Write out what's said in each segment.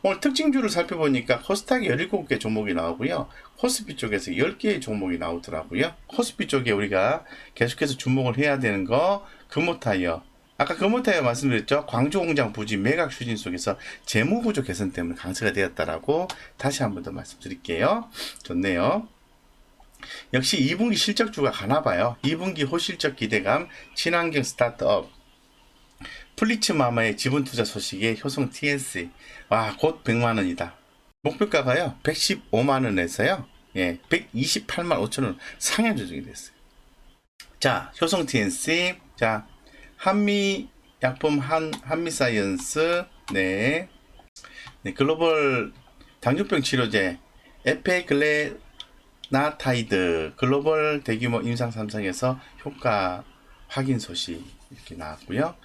오늘 특징주를 살펴보니까 코스닥에 17개 종목이 나오고요. 코스피 쪽에서 10개의 종목이 나오더라고요. 코스피 쪽에 우리가 계속해서 주목을 해야 되는 거 금호타이어. 아까 금호타이어 말씀드렸죠. 광주공장 부지 매각 추진 속에서 재무구조 개선 때문에 강세가 되었다라고 다시 한 번 더 말씀드릴게요. 좋네요. 역시 2분기 실적주가 가나봐요. 2분기 호실적 기대감, 친환경 스타트업, 플리츠마마의 지분투자 소식에 효성 TNC. 와, 곧 100만원이다. 목표가가요, 115만원에서요, 예, 128만 5천원 상향 조정이 됐어요. 자, 효성 TNC. 자, 한미약품, 한미사이언스, 네. 네, 글로벌 당뇨병 치료제, 에페글레나타이드, 글로벌 대규모 임상 3상에서 효과 확인 소식 이렇게 나왔고요.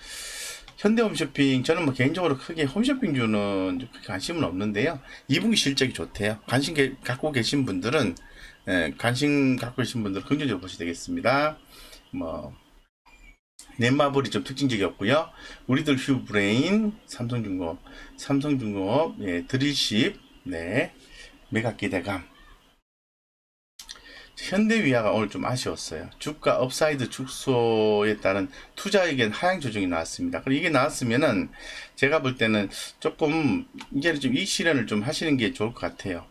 현대홈쇼핑, 저는 뭐 개인적으로 크게 홈쇼핑주는 그렇게 관심은 없는데요. 2분기 실적이 좋대요. 관심 갖고 계신 분들은, 긍정적으로 보시면 되겠습니다. 뭐, 넷마블이 좀 특징적이었고요. 우리들 휴브레인, 삼성중공업, 예, 드릴십, 네, 매각 기대감. 현대위아가 오늘 좀 아쉬웠어요. 주가 업사이드 축소에 따른 투자 의견 하향 조정이 나왔습니다. 그리고 이게 나왔으면은 제가 볼 때는 조금 이제는 좀 이익 실현을 좀 하시는 게 좋을 것 같아요.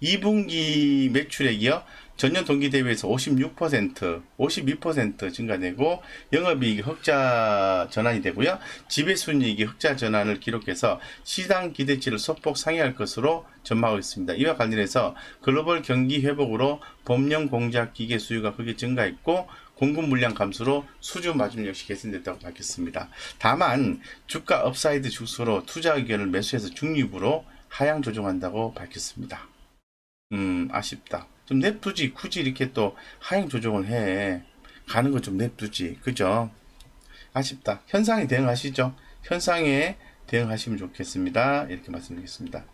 2분기 매출액이요, 전년 동기 대비해서 52% 증가되고 영업이익이 흑자 전환이 되고요. 지배순이익이 흑자 전환을 기록해서 시장 기대치를 소폭 상회할 것으로 전망하고 있습니다. 이와 관련해서 글로벌 경기 회복으로 범용 공작 기계 수요가 크게 증가했고 공급 물량 감소로 수주 마진 역시 개선됐다고 밝혔습니다. 다만 주가 업사이드 축소로 투자 의견을 매수해서 중립으로 하향 조정한다고 밝혔습니다. 아쉽다. 좀 냅두지. 굳이 이렇게 또 하향 조정을 해. 가는 거 좀 냅두지. 그죠? 아쉽다. 현상에 대응하시죠. 현상에 대응하시면 좋겠습니다. 이렇게 말씀드리겠습니다.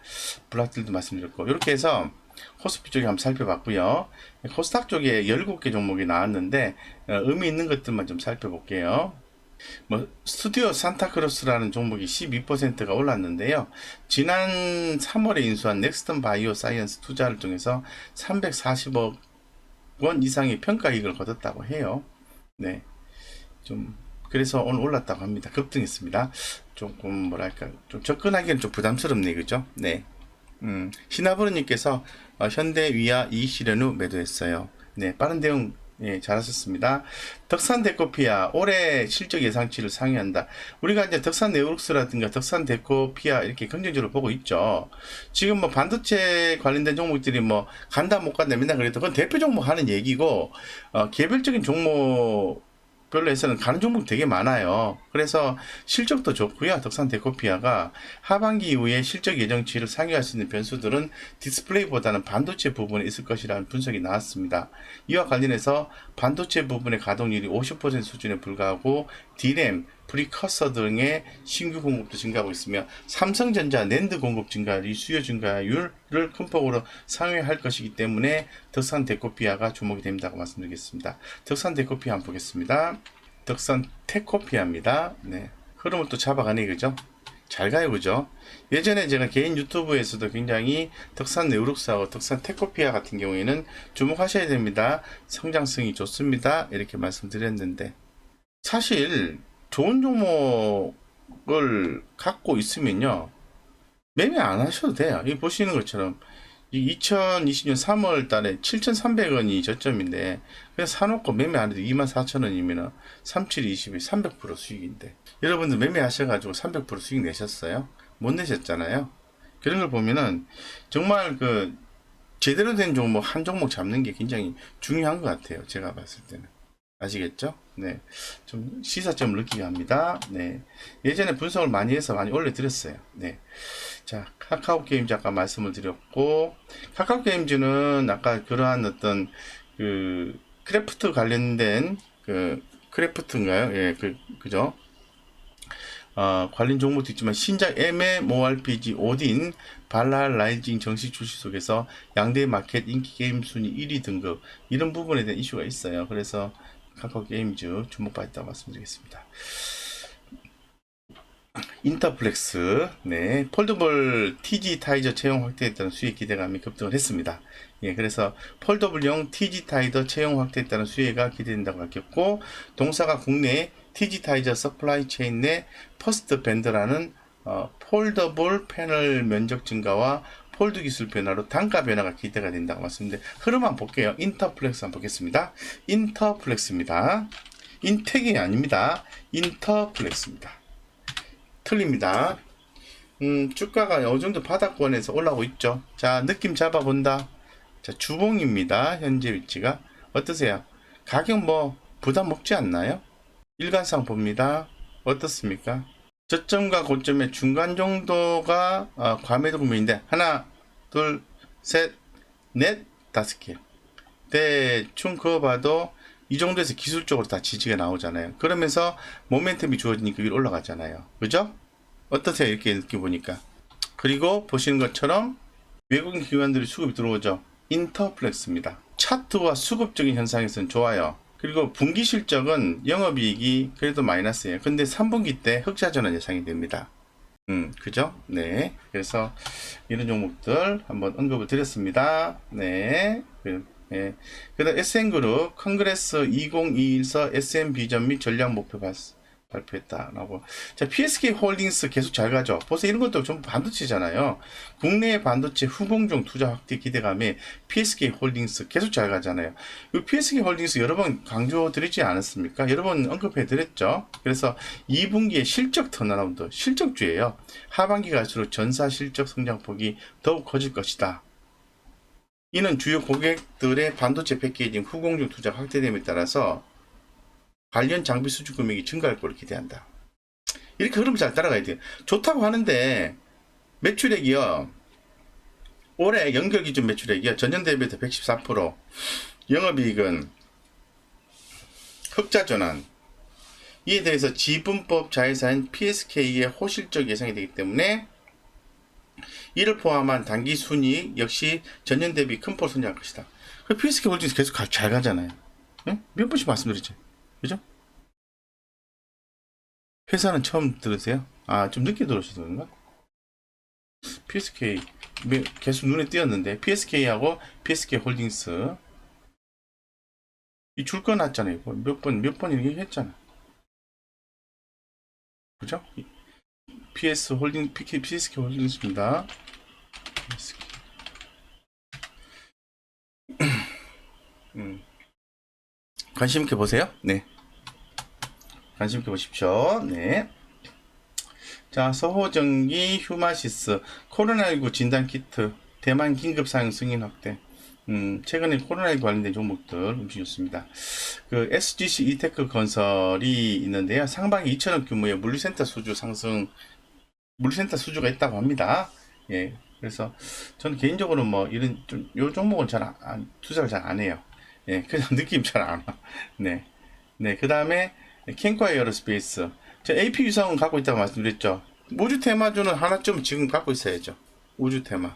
블락들도 말씀드렸고, 이렇게 해서 코스피 쪽에 한번 살펴봤고요. 코스닥 쪽에 17개 종목이 나왔는데, 의미 있는 것들만 좀 살펴볼게요. 뭐 스튜디오 산타크로스라는 종목이 12%가 올랐는데요. 지난 3월에 인수한 넥스턴 바이오 사이언스 투자를 통해서 340억 원 이상의 평가이익을 거뒀다고 해요. 네, 좀 그래서 오늘 올랐다고 합니다. 급등했습니다. 조금 뭐랄까 좀 접근하기는 좀 부담스럽네, 그죠? 네. 신하버르님께서 현대위아 이익 실현 후 매도했어요. 네, 빠른 대응, 예, 잘하셨습니다. 덕산 데코피아 올해 실적 예상치를 상회한다. 우리가 이제 덕산 네오룩스라든가 덕산 데코피아 이렇게 긍정적으로 보고 있죠. 지금 뭐 반도체 관련된 종목들이 뭐 간다 못 간다 맨날 그래도 그건 대표 종목 하는 얘기고, 개별적인 종목 별로 해서는 가는 종목 되게 많아요. 그래서 실적도 좋고요. 덕산 데코피아가 하반기 이후에 실적 예정치를 상회할 수 있는 변수들은 디스플레이보다는 반도체 부분에 있을 것이라는 분석이 나왔습니다. 이와 관련해서 반도체 부분의 가동률이 50% 수준에 불과하고 D램, 프리커서 등의 신규 공급도 증가하고 있으며 삼성전자 낸드 공급 증가율이 수요 증가율을 큰 폭으로 상회할 것이기 때문에 덕산 데코피아가 주목이 됩니다고 말씀드리겠습니다. 덕산 데코피아 한번 보겠습니다. 덕산 테코피아입니다. 네, 흐름을 또 잡아가네, 그죠? 잘 가요, 그죠? 예전에 제가 개인 유튜브에서도 굉장히 덕산 네오룩스하고 덕산 테코피아 같은 경우에는 주목하셔야 됩니다. 성장성이 좋습니다. 이렇게 말씀드렸는데, 사실 좋은 종목을 갖고 있으면요, 매매 안 하셔도 돼요. 이 보시는 것처럼 2020년 3월 달에 7,300원이 저점인데 그냥 사놓고 매매 안 해도 24,000원이면 37, 20이 300% 수익인데, 여러분들 매매 하셔가지고 300% 수익 내셨어요? 못 내셨잖아요. 그런 걸 보면은 정말 그 제대로 된 종목 한 종목 잡는 게 굉장히 중요한 것 같아요. 제가 봤을 때는. 아시겠죠? 네. 좀 시사점을 느끼게 합니다. 네. 예전에 분석을 많이 해서 많이 올려드렸어요. 네. 자, 카카오 게임즈 아까 말씀을 드렸고, 카카오 게임즈는 아까 그러한 어떤 그 크래프트 관련된 그 크래프트인가요? 예, 그죠? 관련 종목도 있지만 신작 MMORPG 오딘 발랄 라이징 정식 출시 속에서 양대 마켓 인기 게임 순위 1위 등급, 이런 부분에 대한 이슈가 있어요. 그래서 카카오 게임즈 주목받았다고 말씀드리겠습니다. 인터플렉스, 네, 폴더블 TG 타이저 채용 확대에 따른 수혜 기대감이 급등을 했습니다. 예, 그래서 폴더블용 TG 타이저 채용 확대에 따른 수혜가 기대된다고 밝혔고, 동사가 국내 TG 타이저 서플라이 체인 내 퍼스트 밴더라는 폴더블 패널 면적 증가와 폴드 기술 변화로 단가 변화가 기대가 된다고 말씀드렸는데, 흐름 한번 볼게요. 인터플렉스 한번 보겠습니다. 인터플렉스입니다. 인텍이 아닙니다. 인터플렉스입니다. 틀립니다. 주가가 어느 정도 바닥권에서 올라오고 있죠. 자, 느낌 잡아본다. 자, 주봉입니다. 현재 위치가. 어떠세요? 가격 뭐 부담 먹지 않나요? 일관상 봅니다. 어떻습니까? 저점과 고점의 중간 정도가 과매도 구매인데, 하나, 둘, 셋, 넷, 다섯 개. 대충 그어봐도 이 정도에서 기술적으로 다 지지가 나오잖아요. 그러면서 모멘텀이 주어지니까 위로 올라가잖아요. 그죠? 어떠세요? 이렇게 느껴보니까. 그리고 보시는 것처럼 외국인 기관들이 수급이 들어오죠. 인터플렉스입니다. 차트와 수급적인 현상에서는 좋아요. 그리고 분기 실적은 영업이익이 그래도 마이너스예요. 근데 3분기 때 흑자 전환 예상이 됩니다. 그죠? 네. 그래서 이런 종목들 한번 언급을 드렸습니다. 네. 예. 그다음 SN그룹 컨그레스 2021서 SM 비전 및 전략 목표 발표했다라고. 자, PSK 홀딩스 계속 잘 가죠. 보세요. 이런 것도 좀 반도체잖아요. 국내 반도체 후공정 투자 확대 기대감에 PSK 홀딩스 계속 잘 가잖아요. 이 PSK 홀딩스 여러 번 강조드리지 않았습니까? 여러 번 언급해드렸죠. 그래서 2분기에 실적 턴어라운드, 실적주예요. 하반기 갈수록 전사 실적 성장폭이 더욱 커질 것이다. 이는 주요 고객들의 반도체 패키징 후공정 투자 확대됨에 따라서 관련 장비 수주 금액이 증가할 것으로 기대한다. 이렇게 흐름을 잘 따라가야 돼요. 좋다고 하는데 매출액이요. 올해 연결 기준 매출액이요. 전년 대비해서 114%. 영업이익은 흑자 전환. 이에 대해서 지분법 자회사인 PSK의 호실적 예상이 되기 때문에 이를 포함한 단기 순이익 역시 전년 대비 큰 폭으로 성장할 것이다. PSK 홀딩스 계속 잘 가잖아요. 네? 몇 번씩 말씀드렸죠. 그죠? 회사는 처음 들으세요? 아, 좀 늦게 들으셔서 그런가? PSK 계속 눈에 띄었는데 PSK하고 PSK 홀딩스 이 줄 거 났잖아요. 몇 번 이렇게 했잖아. 그죠? PSK 홀딩스입니다. 관심 있게 보세요. 네. 관심 있게 보십시오. 네. 자, 서호전기 휴마시스 코로나19 진단키트 대만 긴급 사용 승인 확대. 최근에 코로나19 관련된 종목들 움직였습니다. 그 SGC 이테크 건설이 있는데요. 상반기 2천억 규모의 물류센터 수주가 있다고 합니다. 예. 그래서 저는 개인적으로 뭐 이런 요 종목은 투자를 잘 안 해요. 예. 그냥 느낌 잘 안 와. 네. 네. 그 다음에 캔과 에어로스페이스. 저 AP 위성은 갖고 있다고 말씀드렸죠. 우주 테마주는 하나쯤 지금 갖고 있어야죠. 우주 테마.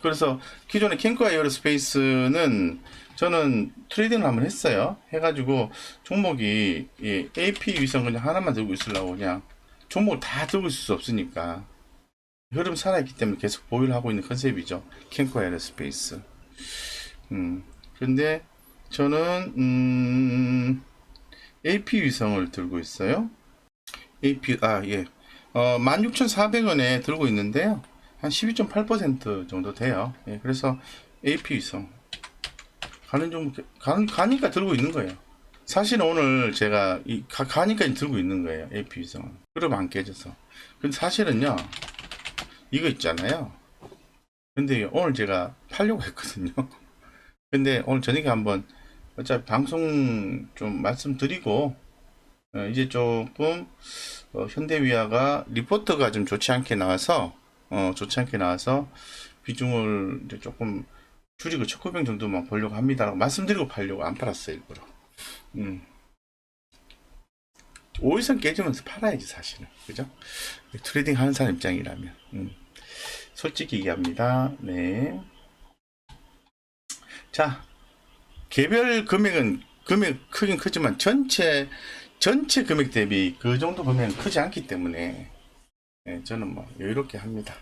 그래서 기존의 캔과 에어로스페이스는 저는 트레이딩을 한번 했어요. 해가지고 종목이 AP 위성 그냥 하나만 들고 있으려고 그냥 종목을 다 들고 있을 수 없으니까 흐름 살아있기 때문에 계속 보유를 하고 있는 컨셉이죠. 캔과 에어로스페이스. 근데 저는 AP 위성을 들고 있어요. AP, 예. 16,400원에 들고 있는데요. 한 12.8% 정도 돼요. 예, 그래서 AP 위성. 가니까 들고 있는 거예요. 사실 오늘 제가 가니까 들고 있는 거예요. AP 위성은. 흐름 안 깨져서. 근데 사실은요, 이거 있잖아요. 근데 오늘 제가 팔려고 했거든요. 근데 오늘 저녁에 한번 어차피 방송 좀 말씀드리고 이제 조금 현대위아가 리포트가 좀 좋지 않게 나와서 비중을 이제 조금 줄이고 1,900 정도만 보려고 합니다라고 말씀드리고 팔려고 안 팔았어요. 일부러. 5일선 깨지면서 팔아야지 사실은. 그죠? 트레이딩 하는 사람 입장이라면 솔직히 얘기합니다. 네. 자, 개별 금액 크긴 크지만 전체 전체 금액 대비 그 정도 금액은 크지 않기 때문에 네, 저는 뭐 여유롭게 합니다.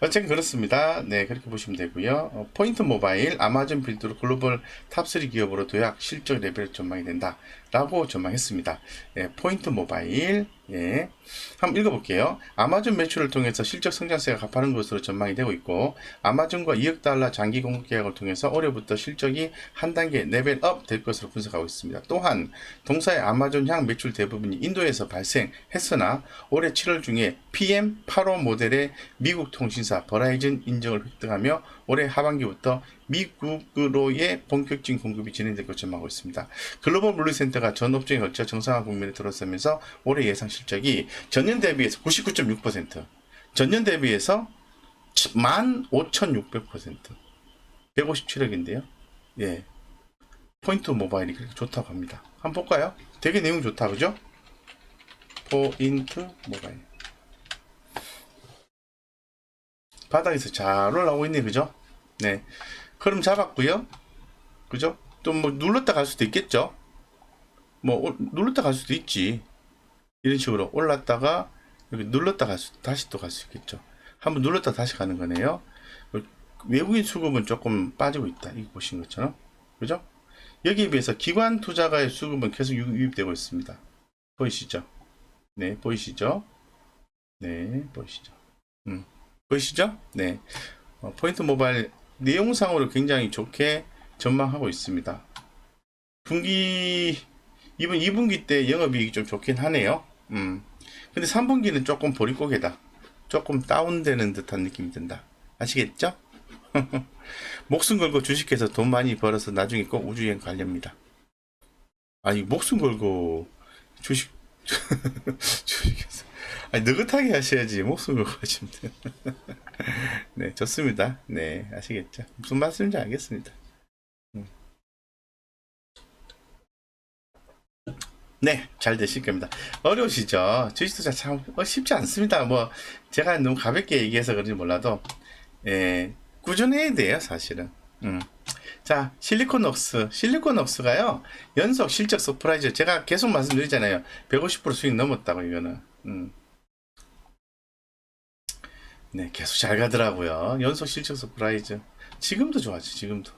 어쨌든 그렇습니다. 네, 그렇게 보시면 되고요. 포인트 모바일 아마존 빌드로 글로벌 탑3 기업으로 도약 실적 레벨 전망이 된다 라고 전망했습니다. 포인트 모바일, 한번 읽어볼게요. 아마존 매출을 통해서 실적 성장세가 가파른 것으로 전망이 되고 있고, 아마존과 2억 달러 장기 공급 계약을 통해서 올해부터 실적이 한 단계 레벨업 될 것으로 분석하고 있습니다. 또한 동사의 아마존향 매출 대부분이 인도에서 발생했으나 올해 7월 중에 PM85 모델의 미국 통신사 버라이즌 인증을 획득하며 올해 하반기부터 미국으로의 본격적인 공급이 진행될 것으로 전망하고 있습니다. 글로벌 물류센터가 전 업종에 걸쳐 정상화 국면에 들어서면서 올해 예상 실적이 전년 대비해서 99.6%, 전년 대비해서 15,600%, 157억인데요. 예, 포인트 모바일이 그렇게 좋다고 합니다. 한번 볼까요? 되게 내용 좋다, 그죠? 포인트 모바일. 바닥에서 잘 올라오고 있네, 그죠? 네. 흐름 잡았고요. 그죠? 또 뭐 눌렀다 갈 수도 있겠죠? 뭐 눌렀다 갈 수도 있지. 이런 식으로 올랐다가 여기 눌렀다 다시 또 갈 수 있겠죠. 한번 눌렀다 다시 가는 거네요. 외국인 수급은 조금 빠지고 있다. 이거 보신 것처럼. 그죠? 여기에 비해서 기관 투자가의 수급은 계속 유입되고 있습니다. 보이시죠? 네, 보이시죠? 네, 보이시죠? 보이시죠? 네. 포인트 모바일 내용상으로 굉장히 좋게 전망하고 있습니다. 이번 2분기 때 영업이익이 좀 좋긴 하네요. 근데 3분기는 조금 보릿고개다. 조금 다운되는 듯한 느낌이 든다. 아시겠죠? 목숨 걸고 주식해서 돈 많이 벌어서 나중에 꼭 우주여행 가렵니다. 아니, 목숨 걸고 주식해서. 아니, 느긋하게 하셔야지. 목숨 걸고 하시면 돼요. 네, 좋습니다. 네, 아시겠죠? 무슨 말씀인지 알겠습니다. 네, 잘 되실 겁니다. 어려우시죠? 주식 투자 참 쉽지 않습니다. 뭐 제가 너무 가볍게 얘기해서 그런지 몰라도 꾸준해야 돼요, 사실은. 자, 실리콘웍스가요 연속 실적 서프라이즈, 제가 계속 말씀드리잖아요. 150% 수익 넘었다고. 이거는 네, 계속 잘 가더라고요. 연속 실적 서프라이즈. 지금도 좋아죠. 지금도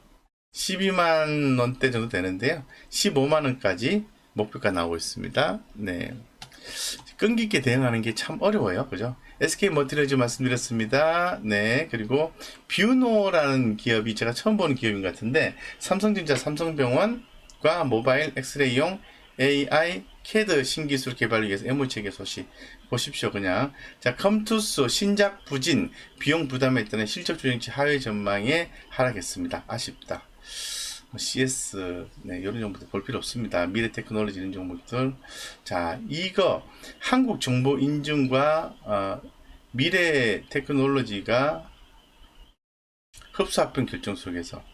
12만 원대 정도 되는데요. 15만 원까지 목표가 나오고 있습니다. 네, 끈기 있게 대응하는 게 참 어려워요. 그죠? SK 머티리얼즈 말씀드렸습니다. 네, 그리고 뷰노라는 기업이 제가 처음 보는 기업인 것 같은데, 삼성전자, 삼성병원과 모바일 엑스레이용 AI CAD 신기술 개발을 위해서 MOU 체계 소식 보십시오. 그냥. 자, 컴투스 신작 부진, 비용 부담에 따른 실적 조정치 하회 전망에 하락했습니다. 아쉽다. CS, 네, 이런 종목들 볼 필요 없습니다. 미래 테크놀로지 이런 종목들. 자, 이거 한국 정보 인증과 미래 테크놀로지가 흡수 합병 결정 속에서,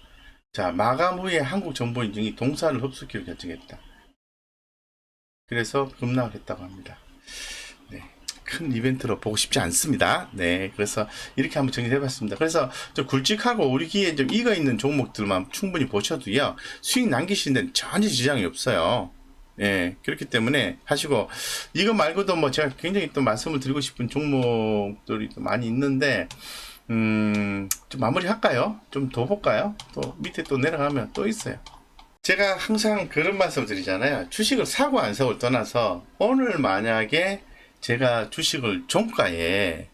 자, 마감 후에 한국 정보 인증이 동사를 흡수키로 결정했다. 그래서 급락을 했다고 합니다. 네, 큰 이벤트로 보고 싶지 않습니다. 네, 그래서 이렇게 한번 정리해봤습니다. 그래서 좀 굵직하고 우리 귀에 좀 익어 있는 종목들만 충분히 보셔도요, 수익 남기시는 데는 전혀 지장이 없어요. 예, 그렇기 때문에 하시고, 이거 말고도 뭐 제가 굉장히 또 말씀을 드리고 싶은 종목들이 또 많이 있는데, 좀 마무리 할까요? 좀 더 볼까요? 또 밑에 또 내려가면 또 있어요. 제가 항상 그런 말씀을 드리잖아요. 주식을 사고 안 사고를 떠나서, 오늘 만약에 제가 주식을 종가에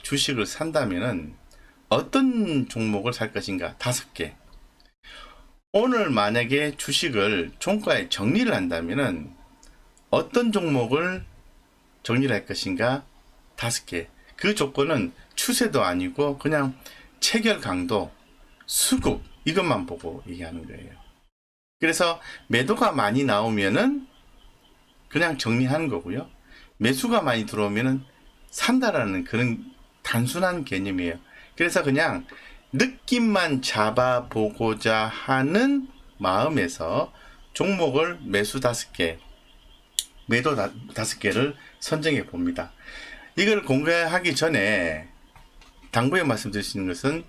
주식을 산다면은 어떤 종목을 살 것인가? 5개. 오늘 만약에 주식을 종가에 정리를 한다면은 어떤 종목을 정리를 할 것인가? 5개. 그 조건은 추세도 아니고 그냥 체결 강도, 수급, 이것만 보고 얘기하는 거예요. 그래서 매도가 많이 나오면은 그냥 정리하는 거고요. 매수가 많이 들어오면은 산다라는 그런 단순한 개념이에요. 그래서 그냥 느낌만 잡아보고자 하는 마음에서 종목을 매수 5개, 매도 5개를 선정해 봅니다. 이걸 공개하기 전에 당부에 말씀드릴 수 있는 것은,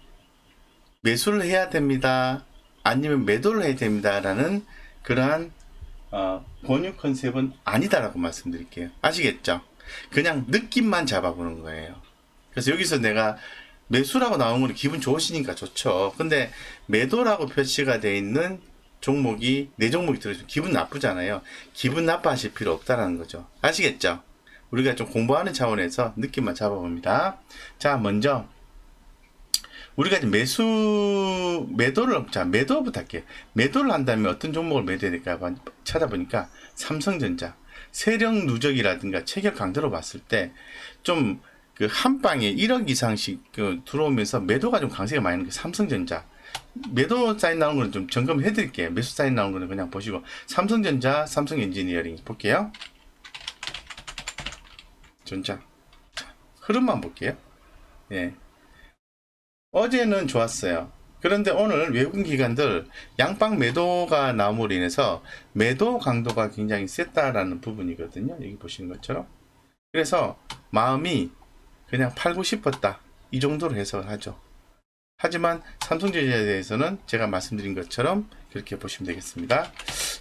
매수를 해야 됩니다, 아니면 매도를 해야 됩니다 라는 그러한 권유 컨셉은 아니다라고 말씀드릴게요. 아시겠죠? 그냥 느낌만 잡아보는 거예요. 그래서 여기서 내가 매수라고 나온 거는 기분 좋으시니까 좋죠. 근데 매도라고 표시가 되어 있는 종목이 내 종목이 들어있으면 기분 나쁘잖아요. 기분 나빠하실 필요 없다라는 거죠. 아시겠죠? 우리가 좀 공부하는 차원에서 느낌만 잡아봅니다. 자, 먼저 우리가 이제 매도부터 할게요. 매도를 한다면 어떤 종목을 매도해야 될까 찾아보니까 삼성전자, 세력 누적이라든가 체격 강도로 봤을 때 좀 그 한 방에 1억 이상씩 들어오면서 매도가 좀 강세가 많이 있는 게 삼성전자. 매도 사인 나온 거는 좀 점검해 드릴게요. 매수 사인 나온 거는 그냥 보시고 삼성전자, 삼성엔지니어링 볼게요. 전자. 자, 흐름만 볼게요. 예. 어제는 좋았어요. 그런데 오늘 외국인 기관들 양방 매도가 나옴으로 인해서 매도 강도가 굉장히 셌다라는 부분이거든요. 여기 보시는 것처럼. 그래서 마음이 그냥 팔고 싶었다. 이 정도로 해석을 하죠. 하지만 삼성전자에 대해서는 제가 말씀드린 것처럼 그렇게 보시면 되겠습니다.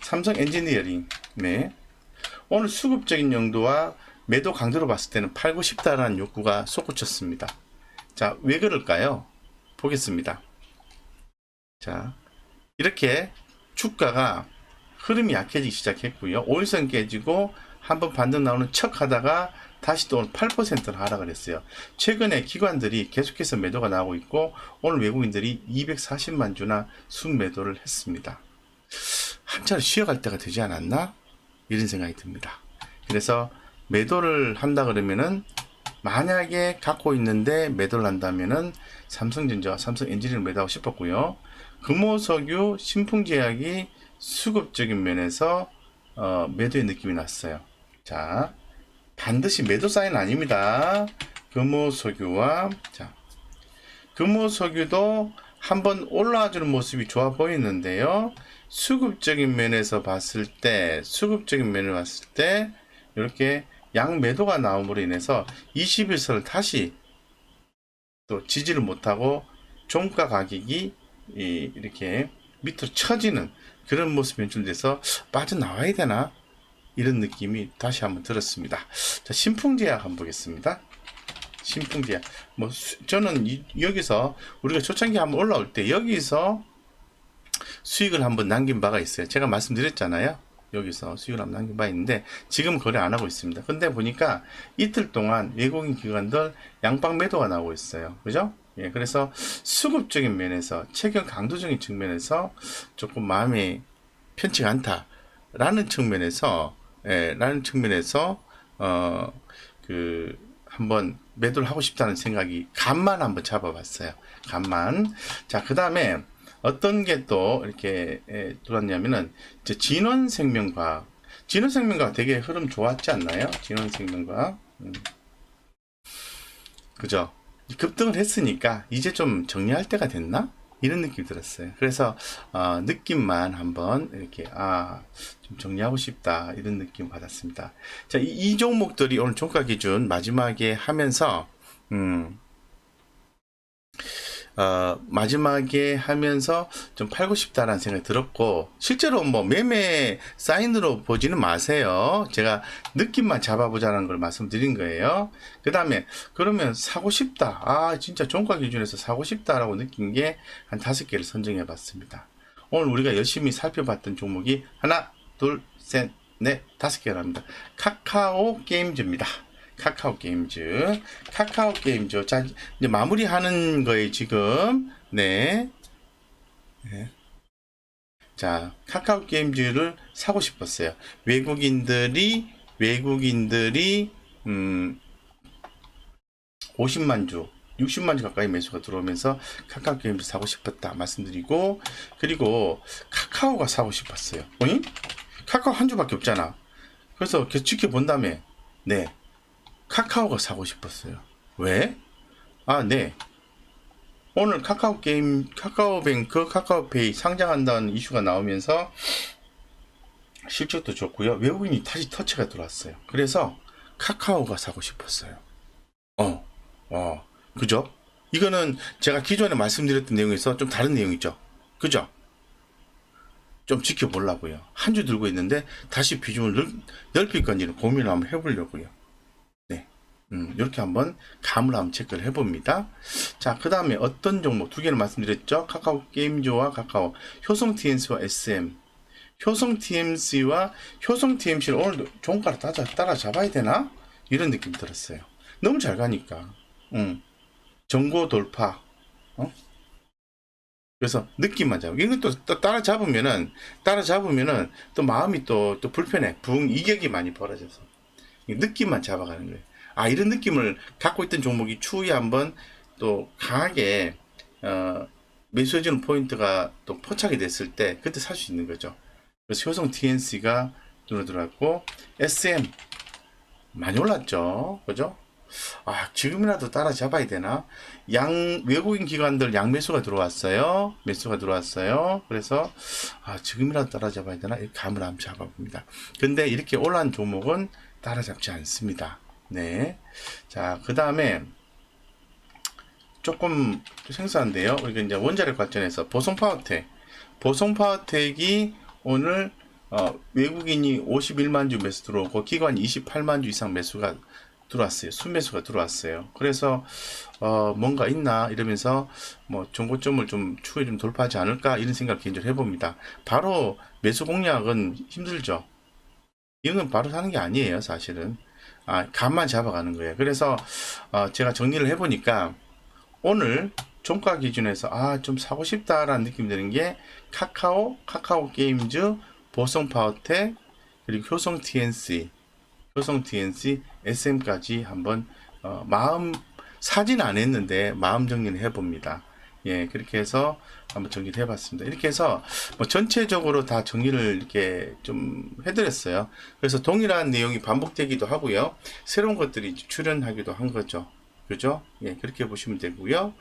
삼성 엔지니어링. 네. 오늘 수급적인 용도와 매도 강도로 봤을 때는 팔고 싶다라는 욕구가 솟구쳤습니다. 자, 왜 그럴까요? 보겠습니다. 자, 이렇게 주가가 흐름이 약해지기 시작했고요. 5일선 깨지고 한번 반등 나오는 척 하다가 다시 또 오늘 8%를 하락을 했어요. 최근에 기관들이 계속해서 매도가 나오고 있고 오늘 외국인들이 240만 주나 순매도를 했습니다. 한 차례 쉬어갈 때가 되지 않았나? 이런 생각이 듭니다. 그래서 매도를 한다 그러면은 만약에 갖고 있는데 매도를 한다면은 삼성전자와 삼성엔지니어링을 매도하고 싶었고요. 금호석유, 신풍제약이 수급적인 면에서 매도의 느낌이 났어요. 자, 반드시 매도 사인 아닙니다. 금호석유와 자, 금호석유도 한번 올라와주는 모습이 좋아 보이는데요. 수급적인 면에서 봤을 때 이렇게 양매도가 나옴으로 인해서 21선을 다시 또 지지를 못하고 종가 가격이 이렇게 밑으로 처지는 그런 모습이 연출돼서 빠져나와야 되나? 이런 느낌이 다시 한번 들었습니다. 자, 신풍제약 한번 보겠습니다. 신풍제약. 저는 여기서 우리가 초창기 한번 올라올 때 여기서 수익을 한번 남긴 바가 있어요. 제가 말씀드렸잖아요. 여기서 수익을 한번 남긴 바 있는데 지금 거래 안 하고 있습니다. 근데 보니까 이틀 동안 외국인 기관들 양방 매도가 나오고 있어요. 그죠? 예, 그래서 수급적인 면에서 체격 강도적인 측면에서 조금 마음이 편치가 않다라는 측면에서 한번 매도를 하고 싶다는 생각이 간만 한번 잡아봤어요. 간만. 자, 그 다음에 어떤 게 또 이렇게 들어왔냐면은 이제 진원생명과학 되게 흐름 좋았지 않나요? 진원생명과학. 그죠? 급등을 했으니까 이제 좀 정리할 때가 됐나? 이런 느낌이 들었어요. 그래서 느낌만 한번 이렇게 좀 정리하고 싶다 이런 느낌 받았습니다. 자, 이 종목들이 오늘 종가 기준 마지막에 하면서 좀 팔고 싶다라는 생각이 들었고, 실제로 매매 사인으로 보지는 마세요. 제가 느낌만 잡아보자는 걸 말씀드린 거예요. 그 다음에, 그러면 사고 싶다. 진짜 종가 기준에서 사고 싶다라고 느낀 게 한 5개를 선정해 봤습니다. 오늘 우리가 열심히 살펴봤던 종목이 하나, 둘, 셋, 넷, 5개랍니다. 카카오 게임즈입니다. 카카오 게임즈. 자, 이제 마무리하는 거예요, 지금. 네. 자, 카카오 게임즈를 사고 싶었어요. 외국인들이 50만 주, 60만 주 가까이 매수가 들어오면서 카카오 게임즈 사고 싶었다 말씀드리고, 그리고 카카오가 사고 싶었어요. 카카오 한 주밖에 없잖아. 그래서 계속 지켜본 다음에, 네. 카카오가 사고 싶었어요. 왜? 네. 오늘 카카오뱅크, 카카오페이 상장한다는 이슈가 나오면서 실적도 좋고요. 외국인이 다시 터치가 들어왔어요. 그래서 카카오가 사고 싶었어요. 그죠? 이거는 제가 기존에 말씀드렸던 내용에서 좀 다른 내용이죠. 그죠? 좀 지켜보려고요. 한 주 들고 있는데 다시 비중을 넓힐 건지는 고민을 한번 해보려고요. 네. 이렇게 한번 감을 한번 체크를 해봅니다. 자, 그 다음에 어떤 종목 두 개를 말씀드렸죠. 카카오 게임즈와 카카오 효성 TMC와 SM. 효성 TMC와 효성 TMC를 오늘도 종가를 따라잡아야 되나? 이런 느낌 들었어요. 너무 잘 가니까. 전고 돌파. 그래서 느낌만 잡고 이건 또 따라잡으면은 또 마음이 또 불편해. 이격이 많이 벌어져서 느낌만 잡아가는 거예요. 아, 이런 느낌을 갖고 있던 종목이 추후에 한번 또 강하게 매수해주는 포인트가 또 포착이 됐을 때 그때 살 수 있는 거죠. 그래서 효성 TNC가 눈에 들어왔고 SM 많이 올랐죠, 그죠? 아, 지금이라도 따라잡아야 되나? 외국인 기관들 양매수가 들어왔어요. 매수가 들어왔어요. 그래서, 아, 지금이라도 따라잡아야 되나? 이렇게 감을 한번 잡아봅니다. 근데 이렇게 올라온 종목은 따라잡지 않습니다. 네. 자, 그 다음에, 조금 생소한데요. 우리가 이제 원자력 발전에서 보성파워텍이 오늘, 외국인이 51만 주 매수 들어오고, 기관이 28만 주 이상 매수가 들어왔어요. 순매수가 들어왔어요. 그래서 뭔가 있나 이러면서 뭐 정고점을 좀 추후에 좀 돌파하지 않을까 이런 생각을 개인적으로 해봅니다. 바로 매수 공략은 힘들죠. 이건 바로 사는 게 아니에요, 사실은. 감만 잡아가는 거예요. 그래서 제가 정리를 해보니까 오늘 종가 기준에서 좀 사고 싶다라는 느낌이 드는 게 카카오 게임즈, 보성파워텍, 그리고 효성 TNC, SM까지 한번 마음 사진 안 했는데 마음 정리를 해봅니다. 예, 그렇게 해서 한번 정리를 해봤습니다. 이렇게 해서 뭐 전체적으로 다 정리를 이렇게 좀 해드렸어요. 그래서 동일한 내용이 반복되기도 하고요. 새로운 것들이 출연하기도 한 거죠. 그죠? 예, 그렇게 보시면 되고요.